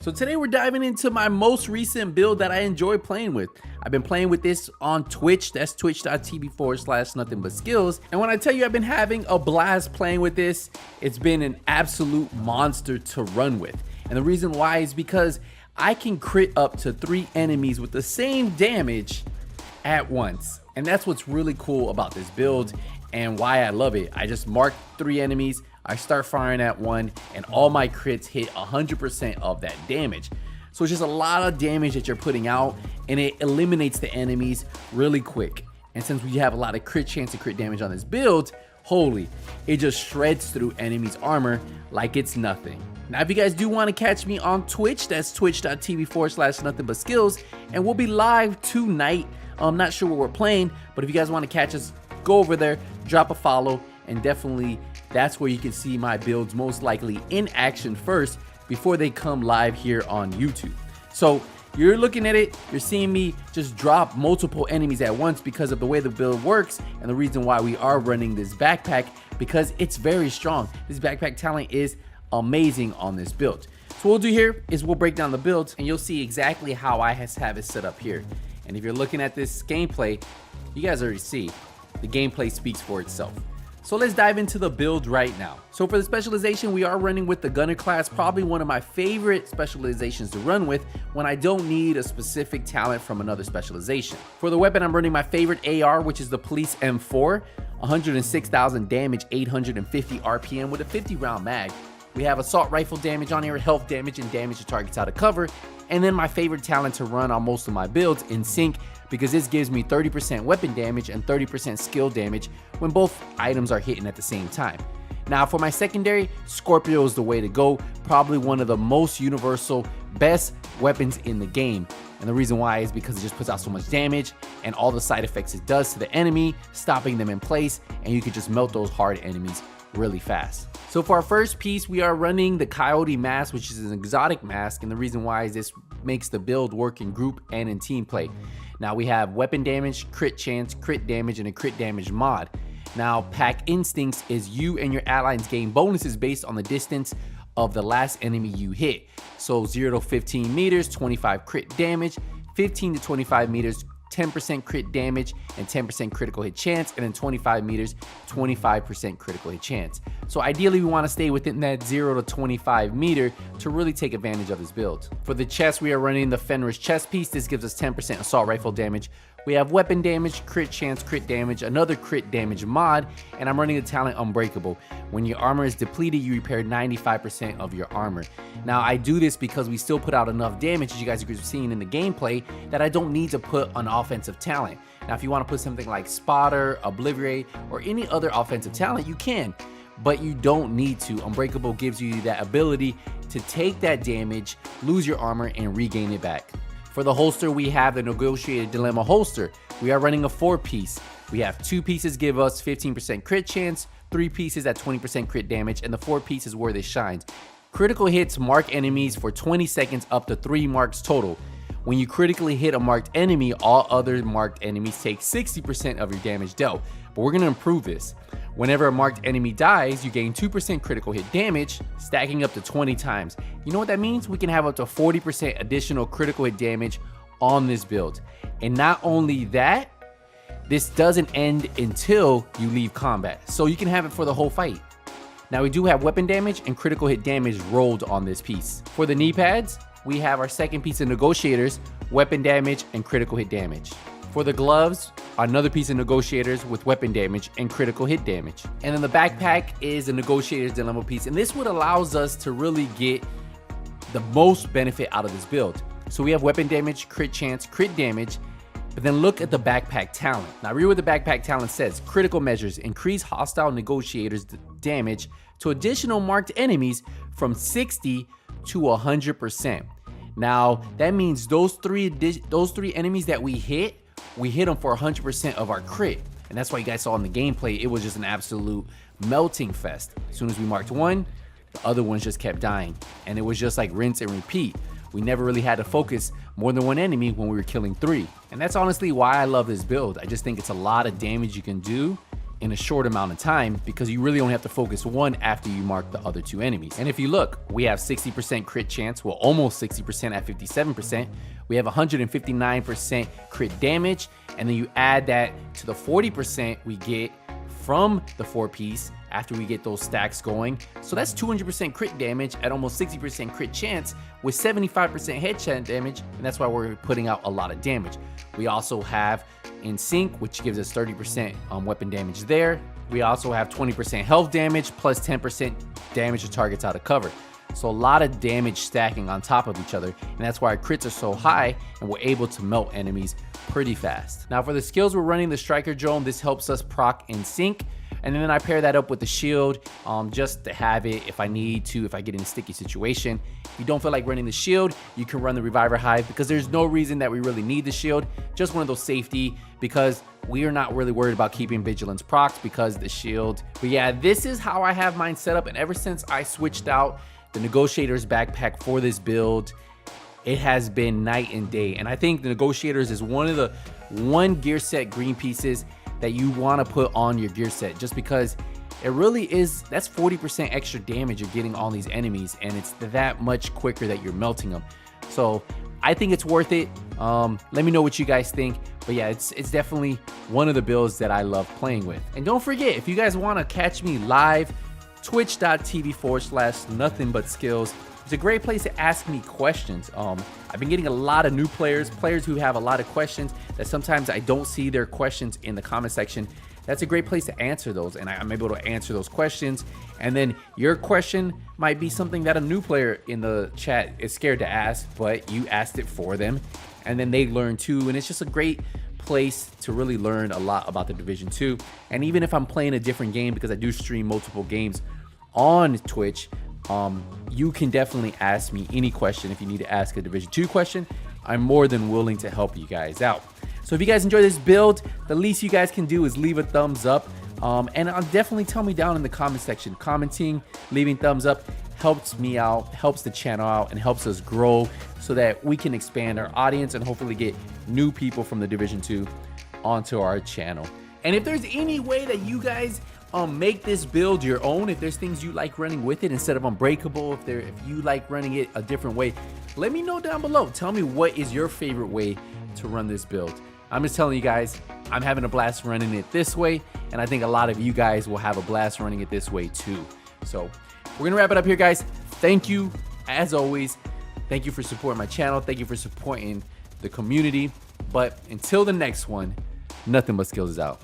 So today we're diving into my most recent build that I enjoy playing with. I've been playing with this on Twitch. That's twitch.tv/nothingbutskills. And when I tell you I've been having a blast playing with this, it's been an absolute monster to run with. And the reason why is because I can crit up to 3 enemies with the same damage at once. And that's what's really cool about this build and why I love it. I just mark 3 enemies, I start firing at one, and all my crits hit 100% of that damage. So it's just a lot of damage that you're putting out, and it eliminates the enemies really quick. And since we have a lot of crit chance to crit damage on this build, holy, it just shreds through enemies' armor like it's nothing. Now, if you guys do want to catch me on Twitch, that's twitch.tv/nothingbutskills, and we'll be live tonight. I'm not sure what we're playing, but if you guys want to catch us, go over there, drop a follow, and definitely that's where you can see my builds most likely in action first before they come live here on YouTube. So you're looking at it, you're seeing me just drop multiple enemies at once because of the way the build works and the reason why we are running this backpack, because it's very strong. This backpack talent is amazing on this build. So what we'll do here is we'll break down the build and you'll see exactly how I have it set up here. And if you're looking at this gameplay, you guys already see the gameplay speaks for itself. So let's dive into the build right now. So for the specialization, we are running with the gunner class, probably one of my favorite specializations to run with when I don't need a specific talent from another specialization. For the weapon, I'm running my favorite AR, which is the Police M4, 106,000 damage, 850 RPM with a 50 round mag. We have assault rifle damage on here, health damage, and damage to targets out of cover. And then my favorite talent to run on most of my builds, in sync, because this gives me 30% weapon damage and 30% skill damage when both items are hitting at the same time. Now for my secondary, Scorpio is the way to go, probably one of the most universal, best weapons in the game. And the reason why is because it just puts out so much damage and all the side effects it does to the enemy, stopping them in place, and you can just melt those hard enemies really fast. So for our first piece, we are running the Coyote mask, which is an exotic mask, and the reason why is this makes the build work in group and in team play. Now we have weapon damage, crit chance, crit damage, and a crit damage mod. Now Pack Instincts is you and your allies gain bonuses based on the distance of the last enemy you hit. So 0 to 15 meters, 25 crit damage, 15 to 25 meters, 10% crit damage and 10% critical hit chance, and then 25 meters, 25% critical hit chance. So ideally we want to stay within that 0 to 25 meter to really take advantage of this build. For the chest, we are running the Fenris chest piece. This gives us 10% assault rifle damage. We have weapon damage, crit chance, crit damage, another crit damage mod, and I'm running the talent Unbreakable. When your armor is depleted, you repair 95% of your armor. Now I do this because we still put out enough damage, as you guys are seeing in the gameplay, that I don't need to put an offensive talent. Now if you want to put something like Spotter, Obliviate, or any other offensive talent, you can, but you don't need to. Unbreakable gives you that ability to take that damage, lose your armor, and regain it back. For the holster, we have the Negotiated Dilemma holster. We are running a 4-piece. We have 2 pieces give us 15% crit chance, 3 pieces at 20% crit damage, and the 4 piece is where this shines. Critical hits mark enemies for 20 seconds up to 3 marks total. When you critically hit a marked enemy, all other marked enemies take 60% of your damage dealt. But we're gonna improve this. Whenever a marked enemy dies, you gain 2% critical hit damage, stacking up to 20 times. You know what that means? We can have up to 40% additional critical hit damage on this build. And not only that, this doesn't end until you leave combat. So you can have it for the whole fight. Now we do have weapon damage and critical hit damage rolled on this piece. For the knee pads, we have our second piece of Negotiators, weapon damage and critical hit damage. For the gloves, another piece of Negotiators with weapon damage and critical hit damage. And then the backpack is a Negotiator's Dilemma piece, and this would allows us to really get the most benefit out of this build. So we have weapon damage, crit chance, crit damage, but then look at the backpack talent. Now read what the backpack talent says. Critical measures increase hostile negotiators damage to additional marked enemies from 60 to 100%. Now that means those three enemies that we hit them for 100% of our crit. And that's why you guys saw in the gameplay, it was just an absolute melting fest. As soon as we marked one, the other ones just kept dying. And it was just like rinse and repeat. We never really had to focus more than one enemy when we were killing 3. And that's honestly why I love this build. I just think it's a lot of damage you can do in a short amount of time because you really only have to focus one after you mark the other 2 enemies. And if you look, we have 60% crit chance, well, almost 60% at 57%. We have 159% crit damage, and then you add that to the 40% we get from the 4-piece after we get those stacks going. So that's 200% crit damage at almost 60% crit chance with 75% headshot damage, and that's why we're putting out a lot of damage. We also have in sync, which gives us 30% weapon damage there. We also have 20% health damage plus 10% damage to targets out of cover. So a lot of damage stacking on top of each other, and that's why our crits are so high and we're able to melt enemies pretty fast. Now for the skills, we're running the striker drone. This helps us proc in sync, and then I pair that up with the shield just to have it if I need to, if I get in a sticky situation. If you don't feel like running the shield, you can run the reviver hive because there's no reason that we really need the shield. Just one of those safety, because we are not really worried about keeping vigilance procs because the shield. But yeah, this is how I have mine set up, and ever since I switched out the Negotiator's backpack for this build, it has been night and day. And I think the Negotiators is one of the gear set green pieces that you want to put on your gear set, just because it really is, that's 40% extra damage you're getting on these enemies, and it's that much quicker that you're melting them. So I think it's worth it. Let me know what you guys think. But yeah, it's definitely one of the builds that I love playing with. And don't forget, if you guys want to catch me live, twitch.tv/nothingbutskills. It's a great place to ask me questions. I've been getting a lot of new players who have a lot of questions that sometimes I don't see their questions in the comment section. That's a great place to answer those, and I'm able to answer those questions. And then your question might be something that a new player in the chat is scared to ask, but you asked it for them, and then they learn too. And it's just a great place to really learn a lot about the Division 2. And even if I'm playing a different game, because I do stream multiple games on Twitch, you can definitely ask me any question. If you need to ask a Division 2 question, I'm more than willing to help you guys out. So if you guys enjoy this build, the least you guys can do is leave a thumbs up, and definitely tell me down in the comment section. Commenting, leaving thumbs up helps me out, helps the channel out, and helps us grow so that we can expand our audience and hopefully get new people from the Division 2 onto our channel. And if there's any way that you guys make this build your own, if there's things you like running with it instead of Unbreakable, if you like running it a different way, let me know down below. Tell me what is your favorite way to run this build. I'm just telling you guys, I'm having a blast running it this way, and I think a lot of you guys will have a blast running it this way too. So we're gonna wrap it up here, guys. Thank you, as always. Thank you for supporting my channel. Thank you for supporting the community. But until the next one, Nothing But Skills is out.